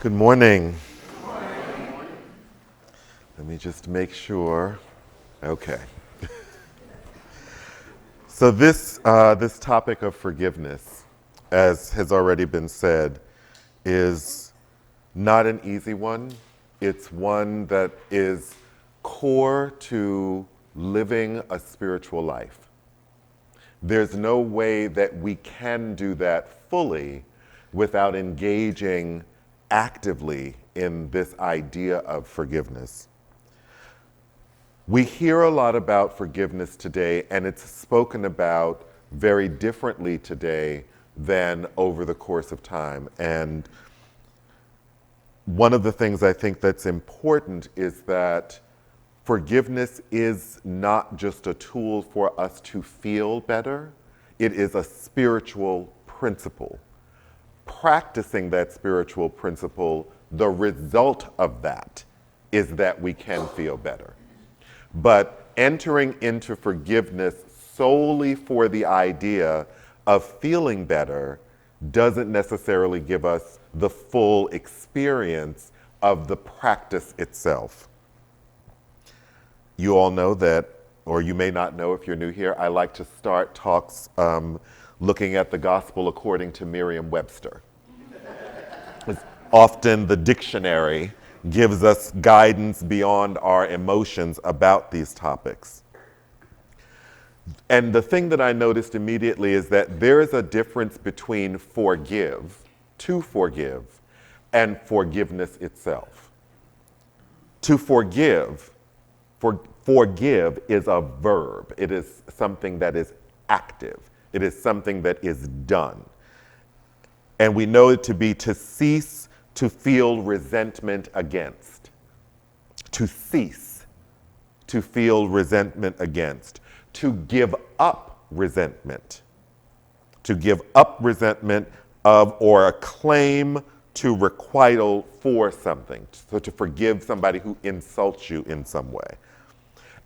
Good morning. Let me just make sure. Okay. So this topic of forgiveness, as has already been said, is not an easy one. It's one that is core to living a spiritual life. There's no way that we can do that fully without engaging actively in this idea of forgiveness. We hear a lot about forgiveness today, and it's spoken about very differently today than over the course of time. And one of the things I think that's important is that forgiveness is not just a tool for us to feel better, it is a spiritual principle. Practicing that spiritual principle, the result of that is that we can feel better. But entering into forgiveness solely for the idea of feeling better doesn't necessarily give us the full experience of the practice itself. You all know that, or you may not know if you're new here, I like to start talks looking at the gospel according to Merriam-Webster. Often the dictionary gives us guidance beyond our emotions about these topics. And the thing that I noticed immediately is that there is a difference between to forgive, and forgiveness itself. To forgive is a verb. It is something that is active. It is something that is done. And we know it to be to cease to feel resentment against. To cease to feel resentment against. To give up resentment. To give up resentment of or a claim to requital for something. So to forgive somebody who insults you in some way.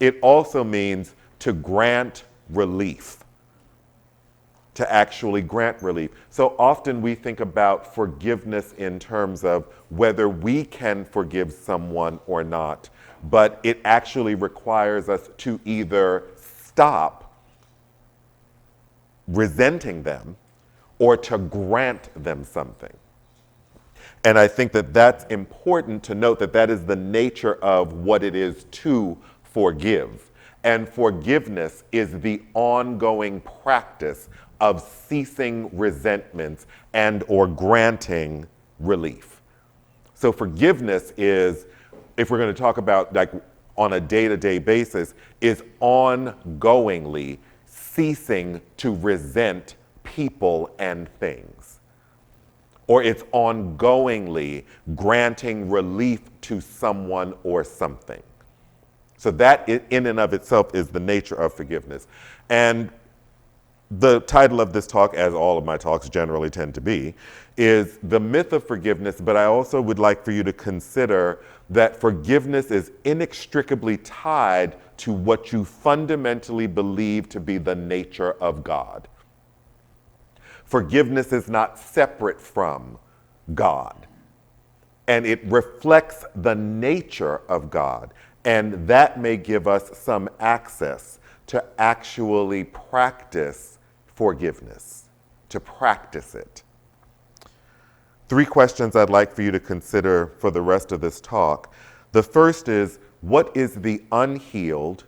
It also means to grant relief. To actually grant relief. So often we think about forgiveness in terms of whether we can forgive someone or not, but it actually requires us to either stop resenting them or to grant them something. And I think that that's important to note that that is the nature of what it is to forgive. And forgiveness is the ongoing practice of ceasing resentments and or granting relief. So forgiveness is, if we're going to talk about like on a day-to-day basis, is ongoingly ceasing to resent people and things. Or it's ongoingly granting relief to someone or something. So that in and of itself is the nature of forgiveness. And the title of this talk, as all of my talks generally tend to be, is The Myth of Forgiveness, but I also would like for you to consider that forgiveness is inextricably tied to what you fundamentally believe to be the nature of God. Forgiveness is not separate from God, and it reflects the nature of God, and that may give us some access to actually practice forgiveness, to practice it. 3 questions I'd like for you to consider for the rest of this talk. The first is, what is the unhealed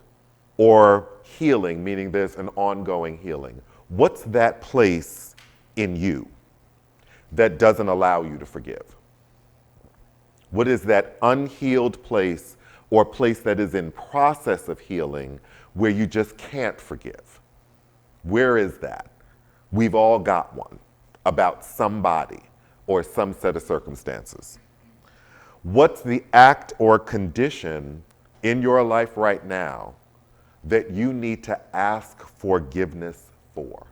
or healing, meaning there's an ongoing healing? What's that place in you that doesn't allow you to forgive? What is that unhealed place or place that is in process of healing where you just can't forgive? Where is that? We've all got one about somebody or some set of circumstances. What's the act or condition in your life right now that you need to ask forgiveness for?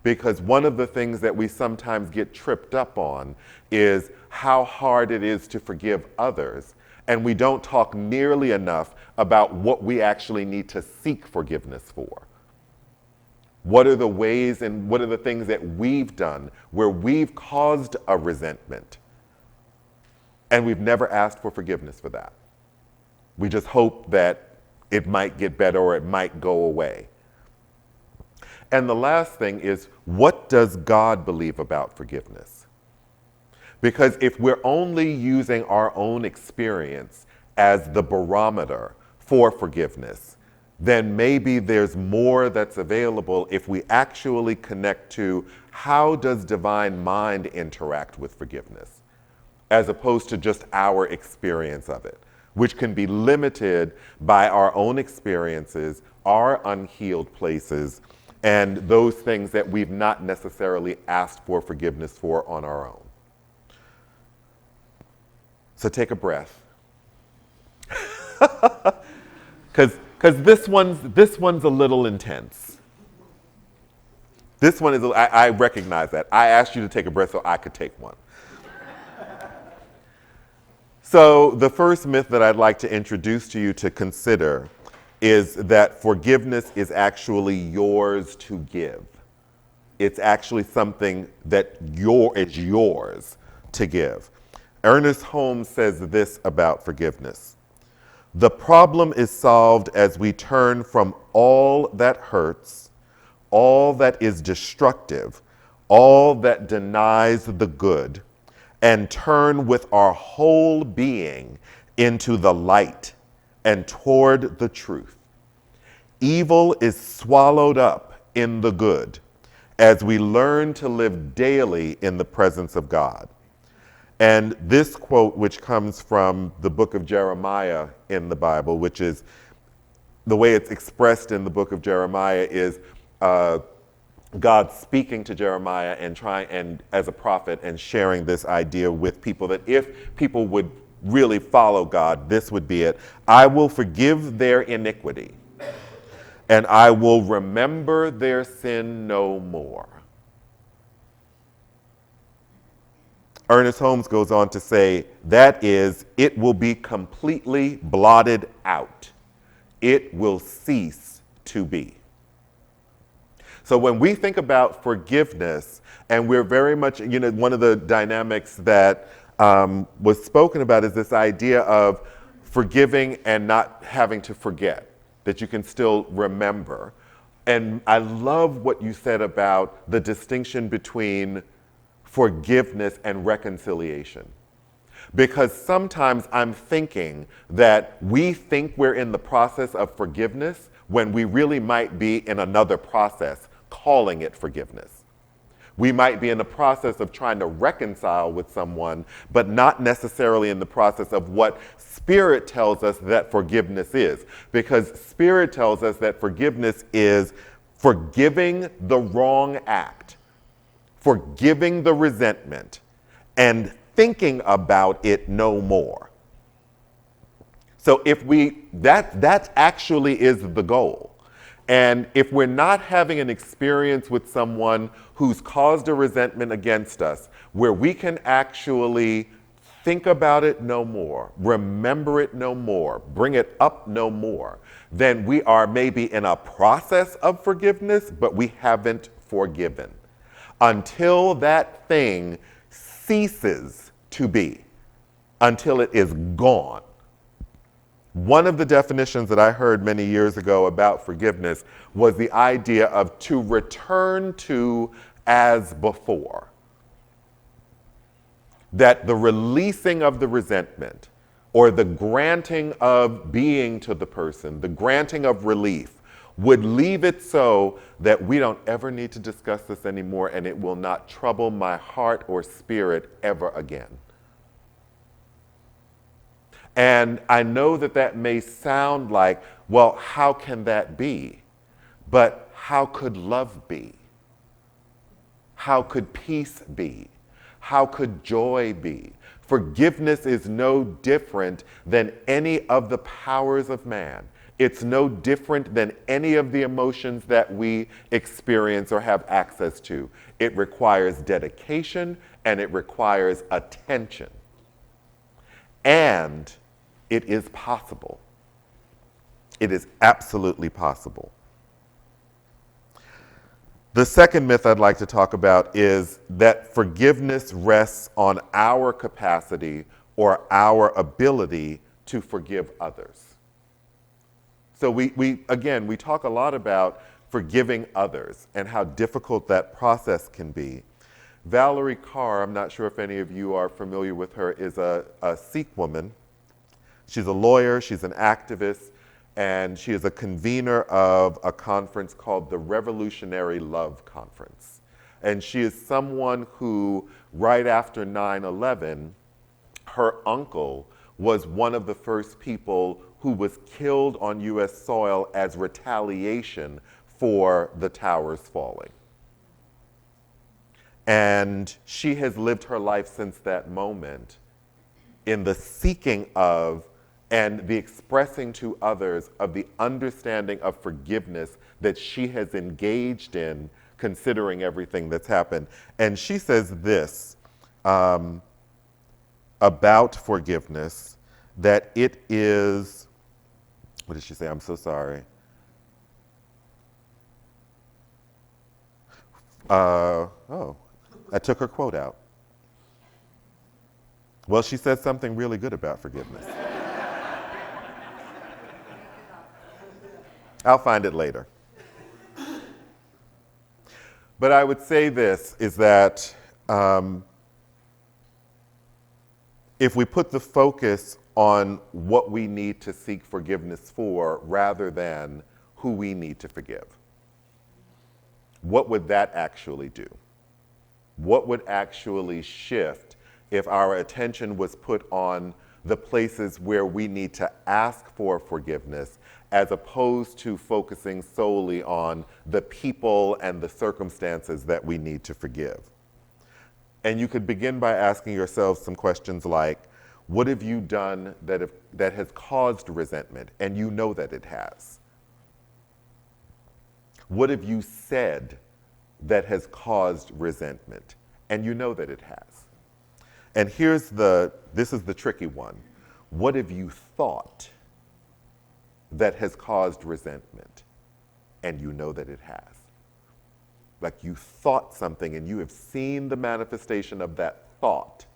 Because one of the things that we sometimes get tripped up on is how hard it is to forgive others, and we don't talk nearly enough about what we actually need to seek forgiveness for. What are the ways and what are the things that we've done where we've caused a resentment And we've never asked for forgiveness for that. We just hope that it might get better or it might go away. And the last thing is, what does God believe about forgiveness? Because if we're only using our own experience as the barometer for forgiveness, then maybe there's more that's available if we actually connect to how does divine mind interact with forgiveness, as opposed to just our experience of it, which can be limited by our own experiences, our unhealed places, and those things that we've not necessarily asked for forgiveness for on our own. So take a breath. Because this one's a little intense. This one is, I recognize that. I asked you to take a breath so I could take one. So the first myth that I'd like to introduce to you to consider is that forgiveness is actually yours to give. It's actually something that is yours to give. Ernest Holmes says this about forgiveness: the problem is solved as we turn from all that hurts, all that is destructive, all that denies the good, and turn with our whole being into the light and toward the truth. Evil is swallowed up in the good as we learn to live daily in the presence of God. And this quote, which comes from the book of Jeremiah in the Bible, which is the way it's expressed in the book of Jeremiah, is God speaking to Jeremiah and as a prophet and sharing this idea with people that if people would really follow God, this would be it. I will forgive their iniquity, and I will remember their sin no more. Ernest Holmes goes on to say, that is, it will be completely blotted out. It will cease to be. So when we think about forgiveness, and we're very much, one of the dynamics that was spoken about is this idea of forgiving and not having to forget, that you can still remember. And I love what you said about the distinction between forgiveness and reconciliation. Because sometimes I'm thinking that we think we're in the process of forgiveness when we really might be in another process, calling it forgiveness. We might be in the process of trying to reconcile with someone, but not necessarily in the process of what Spirit tells us that forgiveness is. Because Spirit tells us that forgiveness is forgiving the wrong act, forgiving the resentment, and thinking about it no more. So if that actually is the goal. And if we're not having an experience with someone who's caused a resentment against us, where we can actually think about it no more, remember it no more, bring it up no more, then we are maybe in a process of forgiveness, but we haven't forgiven. Until that thing ceases to be, until it is gone. One of the definitions that I heard many years ago about forgiveness was the idea of to return to as before. That the releasing of the resentment or the granting of being to the person, the granting of relief, would leave it so that we don't ever need to discuss this anymore, and it will not trouble my heart or spirit ever again. And I know that that may sound like, well, how can that be? But how could love be? How could peace be? How could joy be? Forgiveness is no different than any of the powers of man. It's no different than any of the emotions that we experience or have access to. It requires dedication and it requires attention. And it is possible. It is absolutely possible. The second myth I'd like to talk about is that forgiveness rests on our capacity or our ability to forgive others. So we talk a lot about forgiving others and how difficult that process can be. Valerie Carr, I'm not sure if any of you are familiar with her, is a Sikh woman. She's a lawyer, she's an activist, and she is a convener of a conference called the Revolutionary Love Conference. And she is someone who, right after 9/11, her uncle was one of the first people who was killed on US soil as retaliation for the towers falling. And she has lived her life since that moment in the seeking of and the expressing to others of the understanding of forgiveness that she has engaged in, considering everything that's happened. And she says this about forgiveness, that it is, what did she say? I'm so sorry. I took her quote out. Well, she said something really good about forgiveness. I'll find it later. But I would say this, is that if we put the focus on what we need to seek forgiveness for rather than who we need to forgive, what would that actually do? What would actually shift if our attention was put on the places where we need to ask for forgiveness, as opposed to focusing solely on the people and the circumstances that we need to forgive? And you could begin by asking yourself some questions like, what have you done that has caused resentment, and you know that it has? What have you said that has caused resentment, and you know that it has? And this is the tricky one. What have you thought that has caused resentment, and you know that it has? Like, you thought something and you have seen the manifestation of that thought,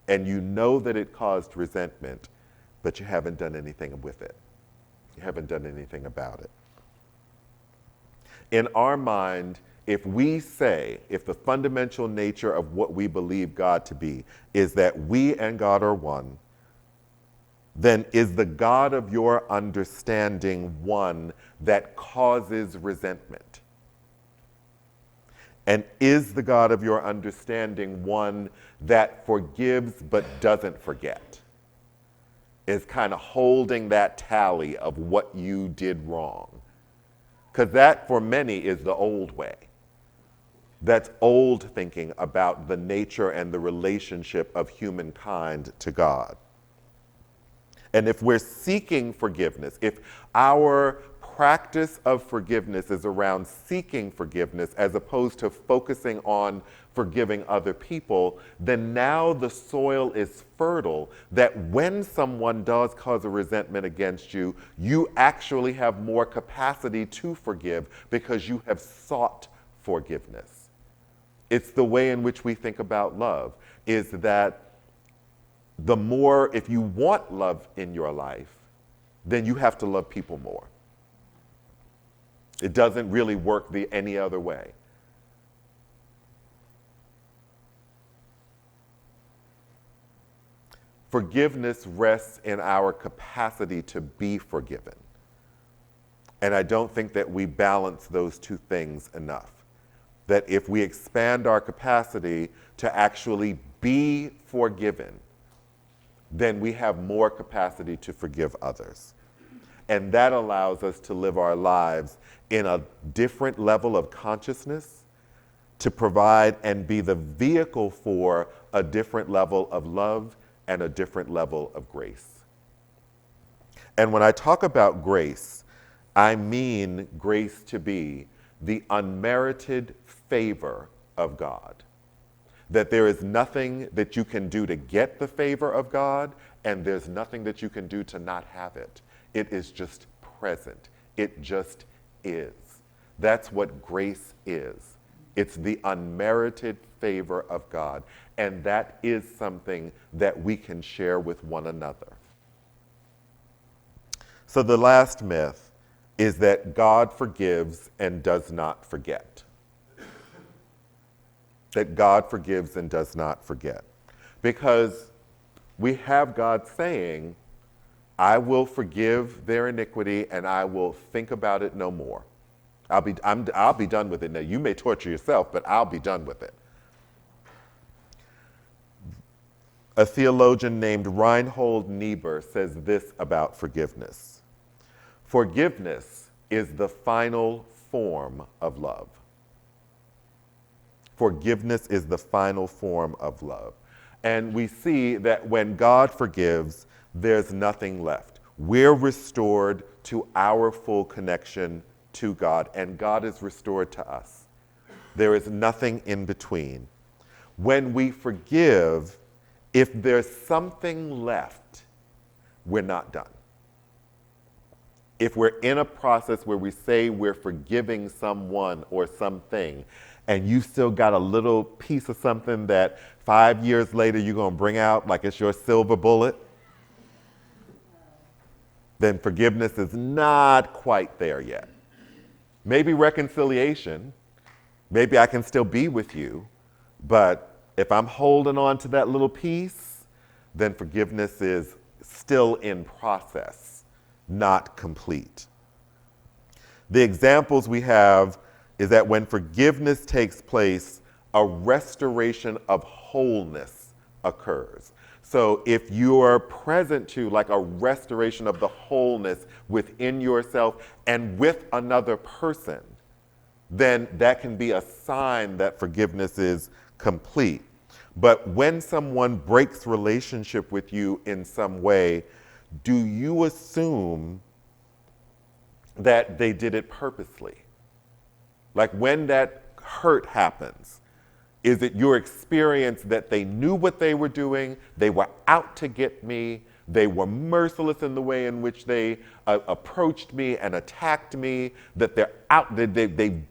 and you know that it caused resentment, but you haven't done anything with it. You haven't done anything about it. In our mind, if the fundamental nature of what we believe God to be is that we and God are one, then is the God of your understanding one that causes resentment? And is the God of your understanding one that forgives but doesn't forget? Is kind of holding that tally of what you did wrong? Because that, for many, is the old way. That's old thinking about the nature and the relationship of humankind to God. And if we're seeking forgiveness, if our practice of forgiveness is around seeking forgiveness as opposed to focusing on forgiving other people, then now the soil is fertile that when someone does cause a resentment against you, you actually have more capacity to forgive because you have sought forgiveness. It's the way in which we think about love, is that the more, if you want love in your life, then you have to love people more. It doesn't really work any other way. Forgiveness rests in our capacity to be forgiven. And I don't think that we balance those two things enough. That if we expand our capacity to actually be forgiven, then we have more capacity to forgive others. And that allows us to live our lives in a different level of consciousness, to provide and be the vehicle for a different level of love and a different level of grace. And when I talk about grace, I mean grace to be the unmerited favor of God. That there is nothing that you can do to get the favor of God, and there's nothing that you can do to not have it. It is just present. It just is. That's what grace is. It's the unmerited favor of God. And that is something that we can share with one another. So the last myth is that God forgives and does not forget. That God forgives and does not forget. Because we have God saying, I will forgive their iniquity and I will think about it no more. I'll be done with it. Now, you may torture yourself, but I'll be done with it. A theologian named Reinhold Niebuhr says this about forgiveness. Forgiveness is the final form of love. Forgiveness is the final form of love. And we see that when God forgives, there's nothing left. We're restored to our full connection to God, and God is restored to us. There is nothing in between. When we forgive, if there's something left, we're not done. If we're in a process where we say we're forgiving someone or something, and you still got a little piece of something that 5 years later you're going to bring out like it's your silver bullet, then forgiveness is not quite there yet. Maybe reconciliation, maybe I can still be with you, but if I'm holding on to that little piece, then forgiveness is still in process, not complete. The examples we have is that when forgiveness takes place, a restoration of wholeness occurs. So if you are present to like a restoration of the wholeness within yourself and with another person, then that can be a sign that forgiveness is complete. But when someone breaks relationship with you in some way, do you assume that they did it purposely? Like when that hurt happens, is it your experience that they knew what they were doing, they were out to get me, they were merciless in the way in which they approached me and attacked me, that they're out, they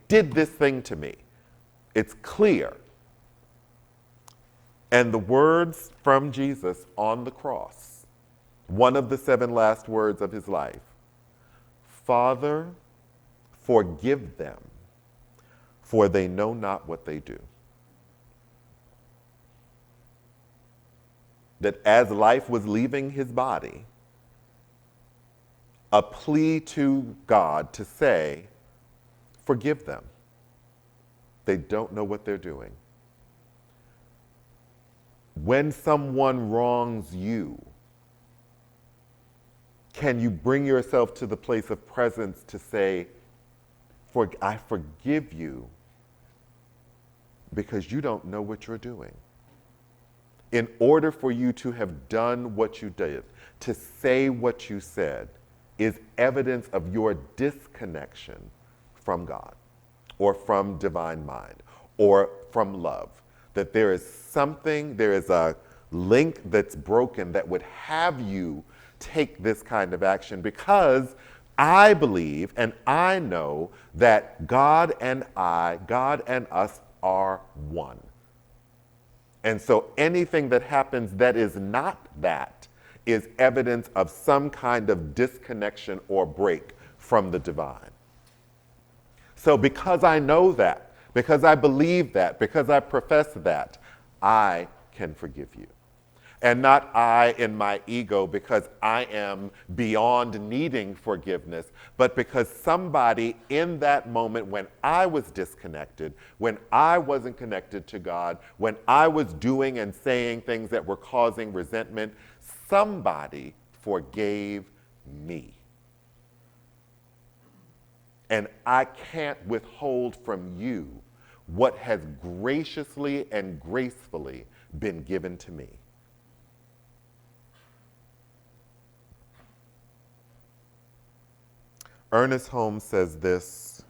did this thing to me? It's clear. And the words from Jesus on the cross, one of the 7 last words of his life, Father, forgive them, for they know not what they do. That as life was leaving his body, a plea to God to say, forgive them. They don't know what they're doing. When someone wrongs you, can you bring yourself to the place of presence to say, I forgive you because you don't know what you're doing? In order for you to have done what you did, to say what you said, is evidence of your disconnection from God or from divine mind or from love. That there is something, there is a link that's broken that would have you take this kind of action, because I believe and I know that God and us are one. And so anything that happens that is not that is evidence of some kind of disconnection or break from the divine. So because I know that, because I believe that, because I profess that, I can forgive you. And not I in my ego because I am beyond needing forgiveness, but because somebody in that moment when I was disconnected, when I wasn't connected to God, when I was doing and saying things that were causing resentment, somebody forgave me. And I can't withhold from you what has graciously and gracefully been given to me. Ernest Holmes says this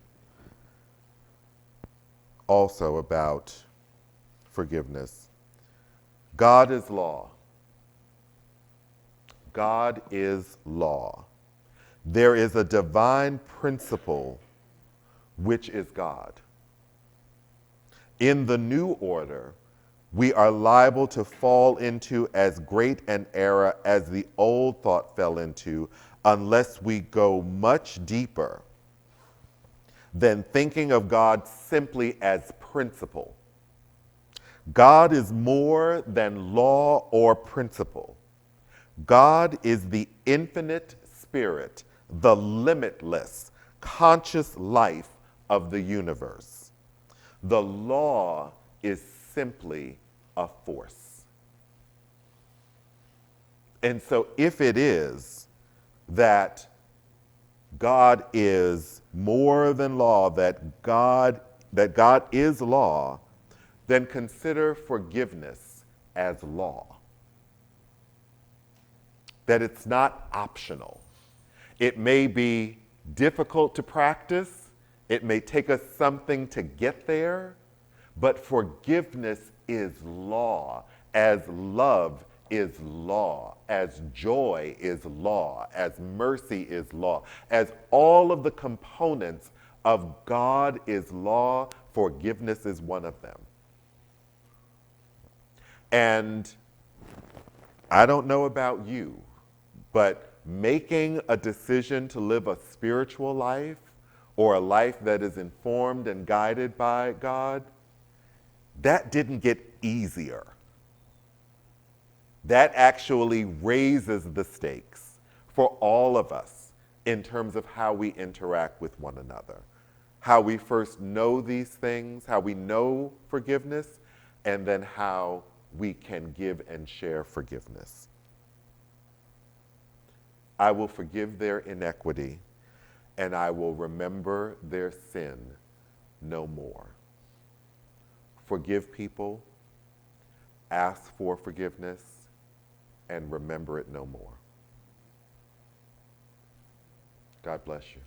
also about forgiveness. God is law. God is law. There is a divine principle which is God. In the new order, we are liable to fall into as great an error as the old thought fell into unless we go much deeper than thinking of God simply as principle. God is more than law or principle. God is the infinite spirit, the limitless, conscious life of the universe. The law is simply a force. And so if it is that God is more than law, that God is law, then consider forgiveness as law. That it's not optional. It may be difficult to practice, it may take us something to get there, but forgiveness is law, as love is law, as joy is law, as mercy is law, as all of the components of God is law, forgiveness is one of them. And I don't know about you, but making a decision to live a spiritual life or a life that is informed and guided by God, that didn't get easier. That actually raises the stakes for all of us in terms of how we interact with one another, how we first know these things, how we know forgiveness, and then how we can give and share forgiveness. I will forgive their iniquity, and I will remember their sin no more. Forgive people, ask for forgiveness, and remember it no more. God bless you.